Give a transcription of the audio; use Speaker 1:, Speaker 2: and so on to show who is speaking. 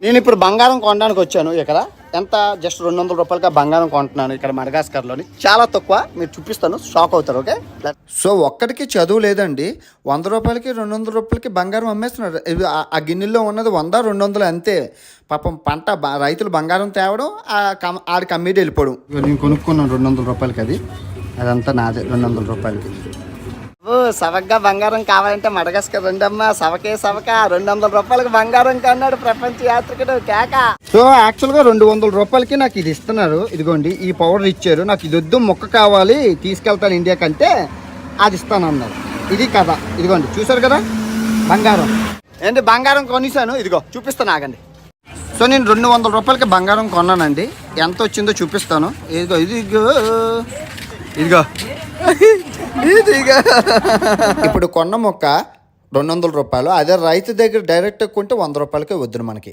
Speaker 1: నేను ఇప్పుడు బంగారం కొనడానికి వచ్చాను. ఇక్కడ ఎంత జస్ట్ 200 రూపాయలకి బంగారం కొంటున్నాను ఇక్కడ మడగాస్కర్లోని. చాలా తక్కువ, మీరు చూపిస్తాను, షాక్ అవుతారు. ఓకే, సో ఒక్కడికి చదువు లేదండి. 100 రూపాయలకి 200 రూపాయలకి బంగారం అమ్మేస్తున్నారు. ఆ గిన్నెల్లో ఉన్నది 100 200 అంతే. పాపం పంట రైతులు బంగారం తేవడం, ఆడికి అమ్మేది వెళ్ళిపోవడం. నేను కొనుక్కున్నాను 200 రూపాయలకి, అదంతా నాదే 200 రూపాయలకి. ఓ సవగ్గా బంగారం కావాలంటే మడగాస్కర్ రండి అమ్మా, సవకే సవక 200 రూపాయలకి బంగారం కన్నాడు ప్రపంచ యాత్రికుడు కేక. సో యాక్చువల్గా 200 రూపాయలకి నాకు ఇది ఇస్తున్నారు. ఇదిగోండి, ఈ పౌడర్ ఇచ్చారు. నాకు ఇది వద్దు, మొక్క కావాలి, తీసుకెళ్తాను ఇండియా కంటే అది ఇస్తాను అన్నారు. ఇది కదా, ఇదిగోండి చూసారు కదా బంగారం. ఏంటి బంగారం కొనిసాను, ఇదిగో చూపిస్తాను, ఆగండి. సో నేను 200 రూపాయలకి బంగారం కొన్నానండి. ఎంత వచ్చిందో చూపిస్తాను. ఇదిగో ఇదిగో ఇదిగో ఇదిగో. ఇప్పుడు కొన్న మొక్క 200 రూపాయలు, అదే రైతు దగ్గర డైరెక్ట్ కొంటే 100 రూపాయలకే వద్దును మనకి.